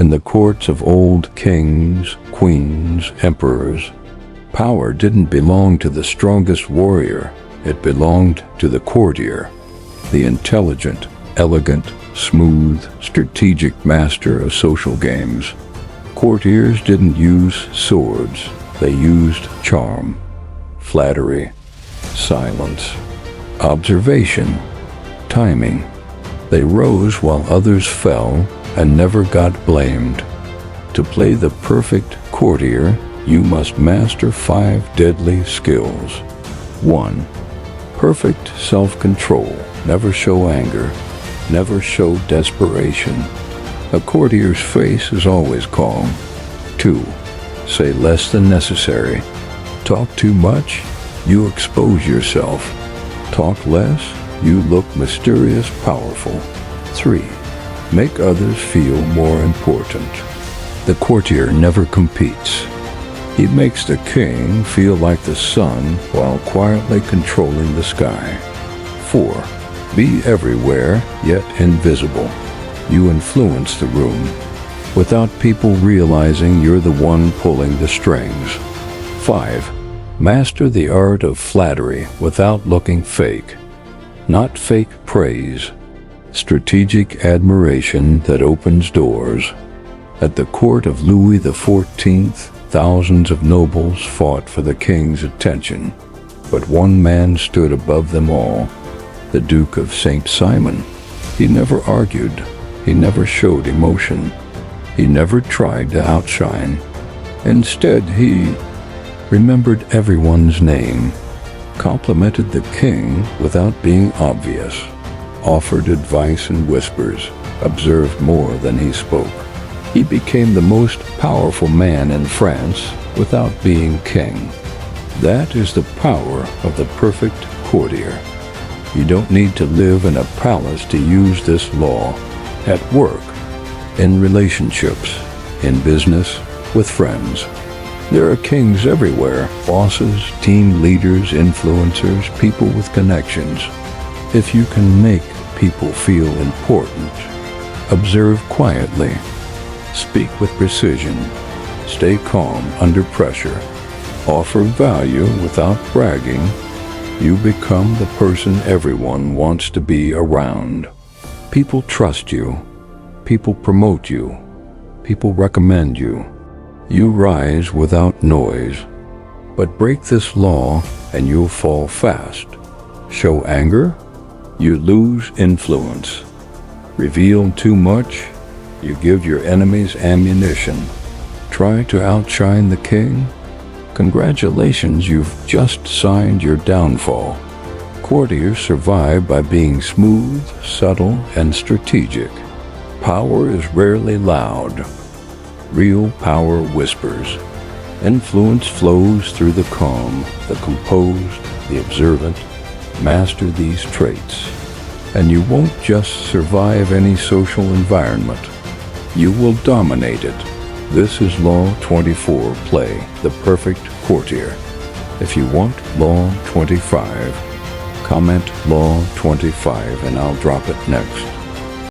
In the courts of old kings, queens, emperors, power didn't belong to the strongest warrior. It belonged to the courtier, the intelligent, elegant, smooth, strategic master of social games. Courtiers didn't use swords. They used charm, flattery, silence, observation, timing. They rose while others fell and never got blamed. To play the perfect courtier, you must master 5 deadly skills. 1. Perfect self-control. Never show anger. Never show desperation. A courtier's face is always calm. 2. Say less than necessary. Talk too much, you expose yourself. Talk less, you look mysterious, powerful. 3. Make others feel more important. The courtier never competes. He makes the king feel like the sun while quietly controlling the sky. 4. Be everywhere, yet invisible. You influence the room without people realizing you're the one pulling the strings. 5. Master the art of flattery without looking fake. Not fake praise. Strategic admiration that opens doors. At the court of Louis XIV, thousands of nobles fought for the king's attention, but one man stood above them all, the Duke of St. Simon. He never argued. He never showed emotion. He never tried to outshine. Instead, he remembered everyone's name, complimented the king without being obvious, offered advice in whispers, observed more than he spoke. He became the most powerful man in France without being king. That is the power of the perfect courtier. You don't need to live in a palace to use this law. At work, in relationships, in business, with friends. There are kings everywhere, bosses, team leaders, influencers, people with connections. If you can make people feel important, observe quietly, speak with precision, stay calm under pressure, offer value without bragging, you become the person everyone wants to be around. People trust you. People promote you. People recommend you. You rise without noise. But break this law and you'll fall fast. Show anger, you lose influence. Reveal too much, you give your enemies ammunition. Try to outshine the king? Congratulations, you've just signed your downfall. Courtiers survive by being smooth, subtle, and strategic. Power is rarely loud. Real power whispers. Influence flows through the calm, the composed, the observant. Master these traits, and you won't just survive any social environment. You will dominate it. This is Law 24 Play, the perfect courtier. If you want Law 25, comment Law 25 and I'll drop it next.